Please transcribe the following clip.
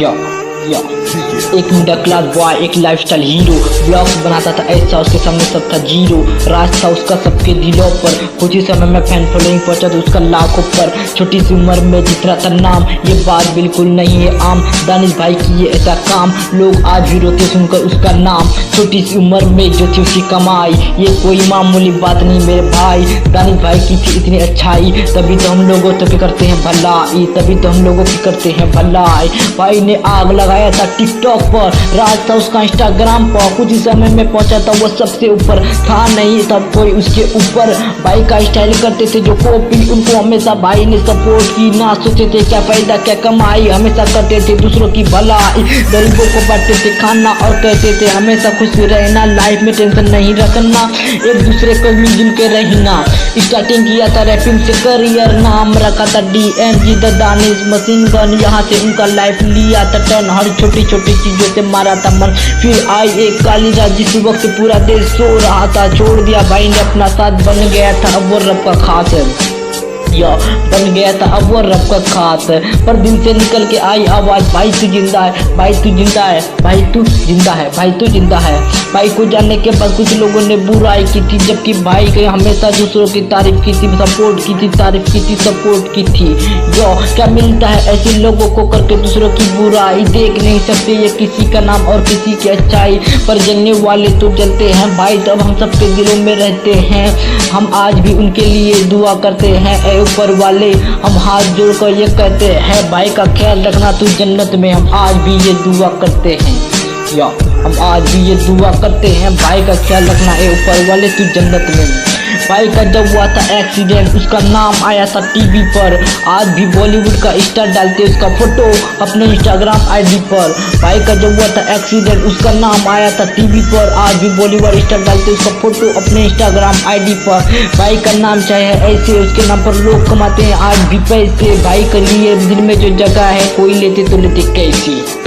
या एक middle class boy, एक लाइफस्टाइल हीरो, ब्लॉग्स बनाता था ऐसा, उसके सामने सब था जीरो। राज था उसका सबके दिलों पर, कुछ ही समय में फैन फॉलोइंग पहुंचा तो उसका लाखों पर। छोटी सी उम्र में जितना था नाम, ये बात बिल्कुल नहीं है आम। दानिश भाई की ये ऐसा काम, लोग आज भी रोते सुनकर उसका नाम। छोटी सी उम्र में जो थी उसकी कमाई, ये कोई मामूली बात नहीं मेरे भाई। दानिश भाई की थी इतनी अच्छाई, तभी तो हम लोगों तो करते हैं भलाई, तभी तो हम लोगों की करते हैं भलाई। भाई ने आग लगाया था टिकटॉक पर, राज था उसका इंस्टाग्राम पर। कुछ ही समय में पहुंचा था वो सबसे ऊपर, था नहीं तब कोई उसके ऊपर। भाई का स्टाइल करते थे जो कॉपी, उनको हमेशा भाई ने सपोर्ट की। ना सोचते थे क्या फायदा क्या कमाई, हमेशा करते थे दूसरों की भलाई। गरीबों को बांटते थे खाना और कहते थे हमेशा खुश रहना, लाइफ में टेंशन नहीं रखना, एक दूसरे को मिलजुल के रहना। स्टार्टिंग किया था रैपिंग से करियर, नाम रखा था DMG the Danish machine gun. यहाँ से उनका लाइफ लिया था टर्न, हर छोटी छोटी चीजों से मारा था मन। फिर आई एक काली रात, जिस वक्त पूरा देश सो रहा था, छोड़ दिया भाई ने अपना साथ, बन गया था अब वो रब का खास बन गया था अब वो रब का खास। पर दिल से निकल के आई आवाज, भाई तू जिंदा है, भाई तू जिंदा है, भाई तू जिंदा है, भाई तू जिंदा है। भाई को जानने के बाद कुछ लोगों ने बुराई की थी, जबकि भाई के हमेशा दूसरों की तारीफ की थी, सपोर्ट की थी, तारीफ की थी, सपोर्ट की थी। क्या मिलता है ऐसे लोगों को करके दूसरों की बुराई, देख नहीं सकते ये किसी का नाम और किसी की अच्छाई, पर जलने वाले तो जलते हैं भाई, तब हम सबके दिलों में रहते हैं। हम आज भी उनके लिए दुआ करते हैं, ऊपर वाले हम हाथ जोड़कर ये कहते हैं भाई का ख्याल रखना तू जन्नत में। हम आज भी ये दुआ करते हैं, हम आज भी ये दुआ करते हैं, भाई का ख्याल रखना है ऊपर वाले तू जन्नत में। भाई का जब हुआ था एक्सीडेंट, उसका नाम आया था टीवी पर। आज भी बॉलीवुड का स्टार डालते उसका फोटो अपने इंस्टाग्राम ID पर। भाई का जब हुआ था एक्सीडेंट, उसका नाम आया था टीवी पर। आज भी बॉलीवुड स्टार डालते उसका फोटो अपने इंस्टाग्राम ID पर। भाई का नाम चाहे ऐसे, उसके नाम पर लोग कमाते हैं आज भी पैसे। भाई के लिए दिल में जो जगह है, कोई लेते तो लेते कैसे।